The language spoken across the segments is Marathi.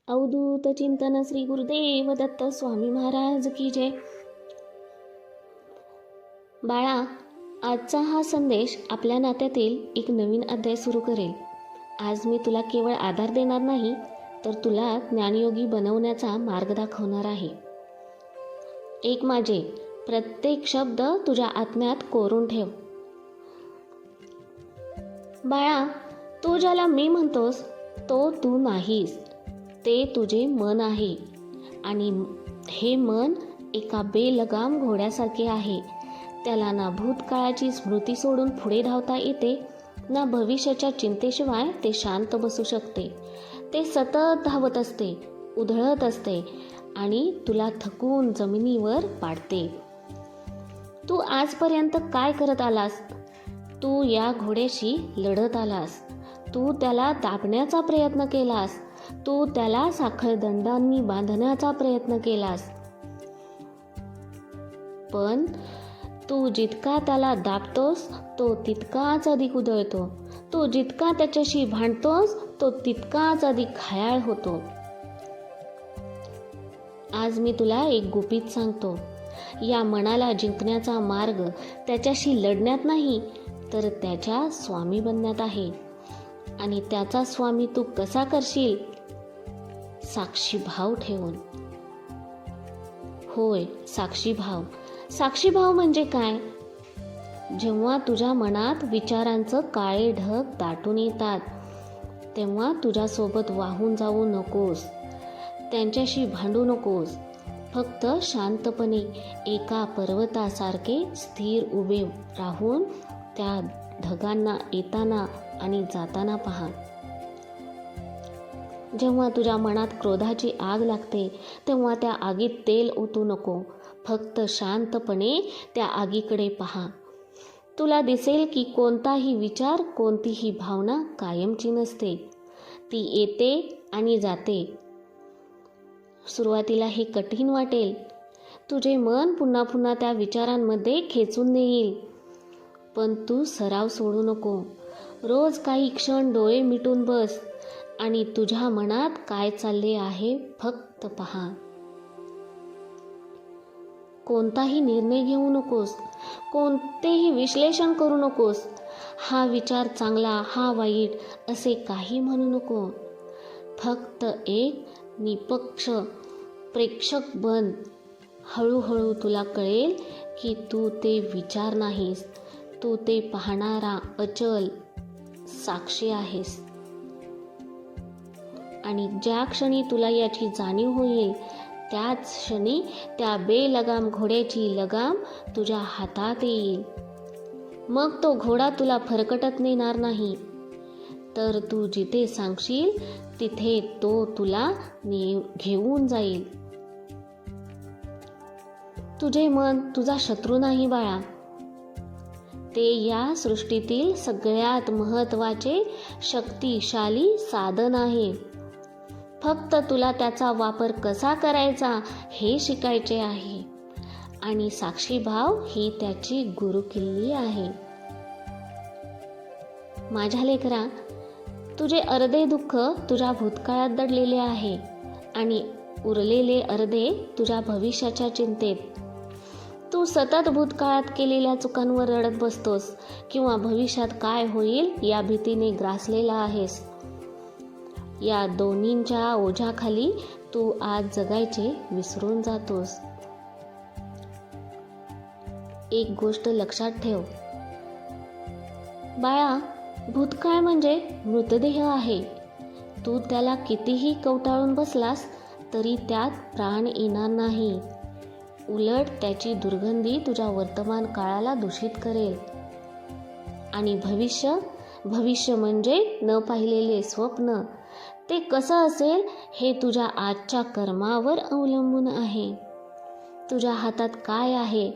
अवधूत चिंतन श्री गुरुदेव दत्त स्वामी महाराज की जय. बाळा, आजचा हा संदेश आपल्या नात्यातील एक नवीन अध्याय सुरू करेल. आज मी तुला केवळ आधार देणार नाही, तर तुला ज्ञानयोगी बनवण्याचा मार्ग दाखवणार आहे. एक माझे प्रत्येक शब्द तुझ्या आत्म्यात कोरून ठेव. बाळा, तू ज्याला मी म्हणतोस तो तू नाहीस, ते तुझे मन आहे. आणि हे मन एका बेलगाम घोड्यासारखे आहे. त्याला ना भूतकाळाची स्मृती सोडून पुढे धावता येते, ना भविष्याच्या चिंतेशिवाय ते शांत बसू शकते. ते सतत धावत असते, उधळत असते आणि तुला थकून जमिनीवर पाडते. तू आजपर्यंत काय करत आलास? तू या घोड्याशी लढत आलास. तू त्याला दाबण्याचा प्रयत्न केलास. तू त्याला साखळदंडांनी बांधण्याचा प्रयत्न केलास. पण तू जितका त्याला दाबतोस तो तितकाच अधिक उधळतो. तू जितका त्याच्याशी भांडतोस तो तितकाच अधिक घायाळ होतो. आज मी तुला एक गुपित सांगतो. या मनाला जिंकण्याचा मार्ग त्याच्याशी लढण्यात नाही, तर त्याच्या स्वामी बनण्यात आहे. आणि त्याचा स्वामी तू कसा करशील? साक्षीभाव ठेवून. होय, साक्षीभाव. साक्षीभाव म्हणजे काय? जेव्हा तुझ्या मनात विचारांचं काळे ढग दाटून येतात, तेव्हा तुझ्यासोबत वाहून जाऊ नकोस, त्यांच्याशी भांडू नकोस. फक्त शांतपणे एका पर्वतासारखे स्थिर उभे राहून त्या ढगांना येताना आणि जाताना पहा. जेव्हा तुझ्या मनात क्रोधाची आग लागते, तेव्हा त्या आगीत तेल ओतू नको. फक्त शांतपणे त्या आगीकडे पहा. तुला दिसेल की कोणताही विचार, कोणतीही भावना कायमची नसते. ती येते आणि जाते. सुरुवातीला हे कठीण वाटेल. तुझे मन पुन्हा पुन्हा त्या विचारांमध्ये खेचून नेईल. पण तू सराव सोडू नको. रोज काही क्षण डोळे मिटून बस आणि तुझ्या मनात काय चालले आहे फक्त पहा. कोणताही निर्णय घेऊ नकोस. कोणतेही विश्लेषण करू नकोस. हा विचार चांगला, हा वाईट असे काही म्हणू नको. फक्त एक निपक्ष प्रेक्षक बन. हळूहळू तुला कळेल की तू ते विचार नाहीस, तू ते पाहणारा अचल साक्षी आहेस. आणि ज्या क्षणी तुला याची जाणीव होईल, त्याच क्षणी त्या बेलगाम घोड्याची लगाम तुझ्या हातात येईल. मग तो घोडा तुला फरकटत नेणार नाही, तर तू जिथे सांगशील तिथे तो तुला घेऊन जाईल. तुझे मन तुझा शत्रू नाही बाळा. ते या सृष्टीतील सगळ्यात महत्त्वाचे शक्तिशाली साधन आहे. फक्त तुला त्याचा वापर कसा करायचा हे शिकायचे आहे. आणि साक्षीभाव ही त्याची गुरुकिल्ली आहे. माझ्या लेकरा, तुझे अर्धे दुःख तुझ्या भूतकाळात दडलेले आहे आणि उरलेले अर्धे तुझ्या भविष्याच्या चिंतेत. तू सतत भूतकाळात केलेल्या चुकांवर रडत बसतोस किंवा भविष्यात काय होईल या भीतीने ग्रासलेला आहेस. या दोन्हींच्या ओझ्याखाली तू आज जगायचे विसरून जातोस. एक गोष्ट लक्षात ठेव बाळा, भूतकाळ म्हणजे मृतदेह आहे. तू त्याला कितीही कवटाळून बसलास तरी त्यात प्राण येणार नाही. उलट त्याची दुर्गंधी तुझ्या वर्तमान काळाला दूषित करेल. आणि भविष्य म्हणजे न पाहिलेले स्वप्न. ते कसं असेल हे तुझ्या आजच्या कर्मावर अवलंबून आहे. तुझ्या हातात काय आहे?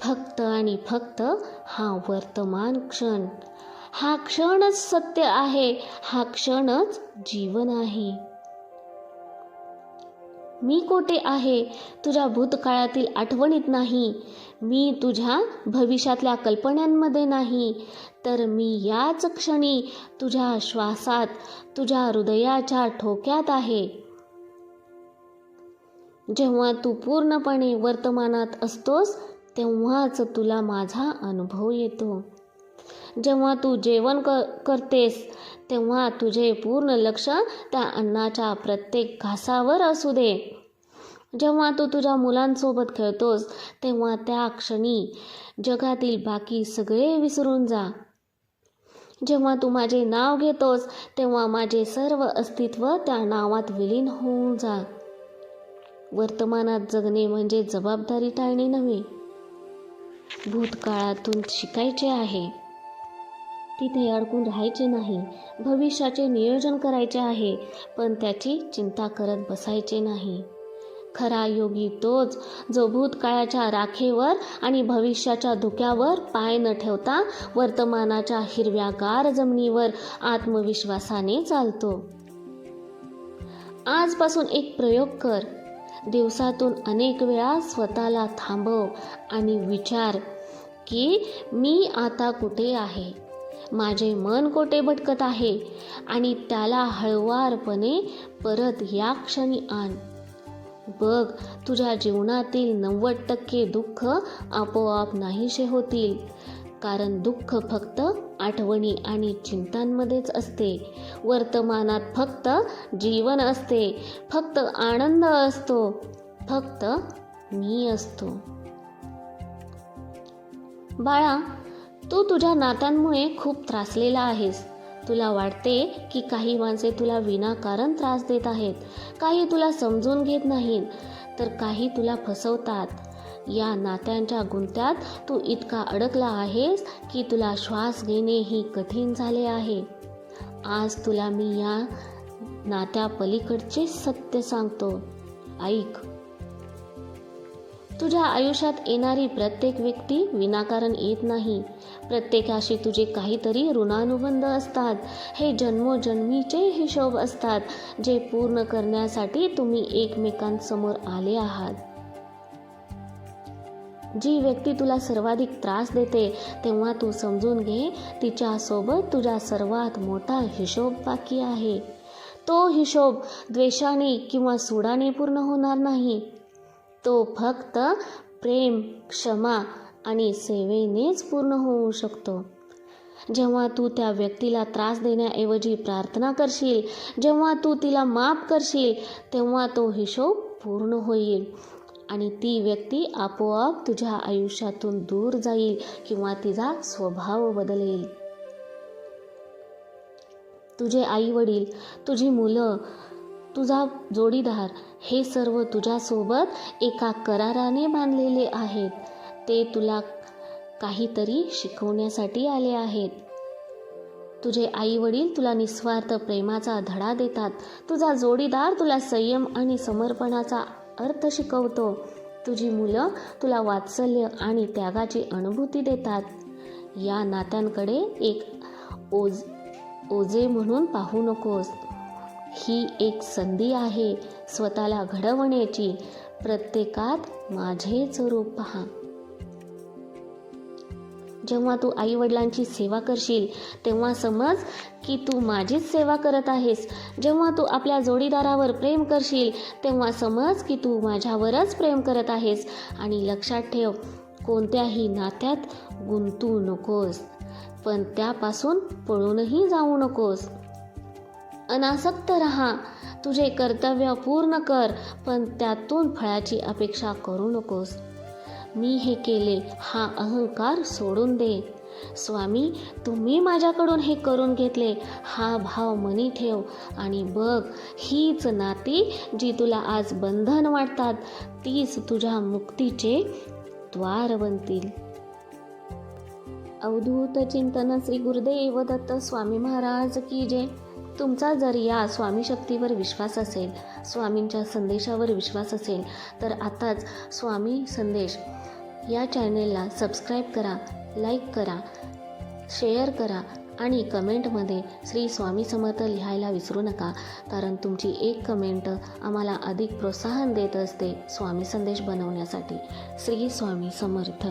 फक्त आणि फक्त हा वर्तमान क्षण. हा क्षणच सत्य आहे. हा क्षणच जीवन आहे. मी कोठे आहे? तुझ्या भूतकाळातील आठवणीत नाही. मी तुझ्या भविष्यातल्या कल्पनांमध्ये नाही, तर मी याच क्षणी तुझ्या श्वासात, तुझ्या हृदयाच्या ठोक्यात आहे. जेव्हा तू पूर्णपणे वर्तमानात असतोस तेव्हाच तुला माझा अनुभव येतो. जेव्हा तू जेवण करतेस तेव्हा तुझे पूर्ण लक्ष त्या अन्नाच्या प्रत्येक घासावर असू दे. जेव्हा तू तुझ्या मुलांसोबत खेळतोस तेव्हा त्या क्षणी जगातील बाकी सगळे विसरून जा. जेव्हा तू माझे नाव घेतोस तेव्हा माझे सर्व अस्तित्व त्या नावात विलीन होऊन जा. वर्तमानात जगणे म्हणजे जबाबदारी टाळणे नव्हे, भूतकाळातून शिकायचे आहे. तिथे अडकून राहायचे नाही. भविष्याचे नियोजन करायचे आहे, पण त्याची चिंता करत बसायचे नाही. खरा योगी तोच जो भूतकाळाच्या राखेवर आणि भविष्याच्या धुक्यावर पाय न ठेवता वर्तमानाच्या हिरव्यागार जमिनीवर आत्मविश्वासाने चालतो. आजपासून एक प्रयोग कर. दिवसातून अनेक वेळा स्वतःला थांबव आणि विचार की मी आता कुठे आहे, माझे मन कोठे भटकत आहे आणि त्याला हळुवारपणे परत या क्षणी आण. बघ, तुझ्या जीवनातील 90% दुःख आपोआप नाहीसे होतील. कारण दुःख फक्त आठवणी आणि चिंतांमध्येच असते. वर्तमानात फक्त जीवन असते, फक्त आनंद असतो, फक्त मी असतो. बाळा, तू तुझ्या नात्यांमुळे खूप त्रासलेला आहेस. तुला वाटते की काही माणसे तुला विनाकारण त्रास देत आहेत, काही तुला समजून घेत नाहीत, तर काही तुला फसवतात. या नात्यांच्या गुंत्यात तू इतका अडकला आहेस की तुला श्वास घेणेही कठीण झाले आहे. आज तुला मी या नात्या पलीकडचे सत्य सांगतो. ऐक. तुझ्या आयुष्यात येणारी प्रत्येक व्यक्ती विनाकारण येत नाही. प्रत्येकाशी तुझे काहीतरी ऋणानुबंध असतात. हे जन्मोजन्मीचे हिशोब असतात, जे पूर्ण करण्यासाठी तुम्ही एकमेकांसमोर आले आहात. जी व्यक्ती तुला सर्वाधिक त्रास देते तेव्हा तू समजून घे, तिच्यासोबत तुझा सर्वात मोठा हिशोब बाकी आहे. तो हिशोब द्वेषाने किंवा सुडाने पूर्ण होणार नाही. तो फक्त प्रेम, क्षमा आणि सेवेनेच पूर्ण होऊ शकतो. जेव्हा तू त्या व्यक्तीला त्रास देण्याऐवजी प्रार्थना करशील, जेव्हा तू तिला माफ करशील, तेव्हा तो हिशोब पूर्ण होईल आणि ती व्यक्ती आपोआप तुझ्या आयुष्यातून दूर जाईल किंवा तिचा स्वभाव बदलेल. तुझे आई-वडील, तुझी मुलं, तुझा जोडीदार हे सर्व तुझ्यासोबत एका कराराने बांधलेले आहेत. ते तुला काहीतरी शिकवण्यासाठी आले आहेत. तुझे आई-वडील तुला निस्वार्थ प्रेमाचा धडा देतात. तुझा जोडीदार तुला संयम आणि समर्पणाचा अर्थ शिकवतो. तुझी मुलं तुला वात्सल्य आणि त्यागाची अनुभूती देतात. या नात्यांकडे एक ओझे म्हणून पाहू नकोस. ही एक संधी आहे स्वतःला घडवण्याची. प्रत्येकात माझेच रूप पहा. जेव्हा तू आई-वडिलांची सेवा करशील तेव्हा समज की तू माझीच सेवा करत आहेस. जेव्हा तू आपल्या जोडीदारावर प्रेम करशील तेव्हा समज की तू माझ्यावरच प्रेम करत आहेस. आणि लक्षात ठेव, कोणत्याही नात्यात गुंतू नकोस, पण त्यापासून पळूनही जाऊ नकोस. अनासक्त रहा. तुझे कर्तव्य पूर्ण कर, पण त्यातून फळाची अपेक्षा करू नकोस. मी हे केले हा अहंकार सोडून दे. स्वामी, तुम्ही माझ्याकडून हे करून घेतले हा भाव मनी ठेव आणि बघ, हीच नाती जी तुला आज बंधन वाटतात तीच तुझ्या मुक्तीचे द्वार बनतील. अवधूत चिंतन श्री गुरुदेव दत्त स्वामी महाराज की जय. तुमचा जर या स्वामी शक्तीवर विश्वास असेल, स्वामींच्या संदेशावर विश्वास असेल, तर आताच स्वामी संदेश या चॅनेलला सबस्क्राईब करा, लाईक करा, शेअर करा आणि कमेंटमध्ये श्री स्वामी समर्थ लिहायला विसरू नका. कारण तुमची एक कमेंट आम्हाला अधिक प्रोत्साहन देत असते स्वामी संदेश बनवण्यासाठी. श्री स्वामी समर्थ.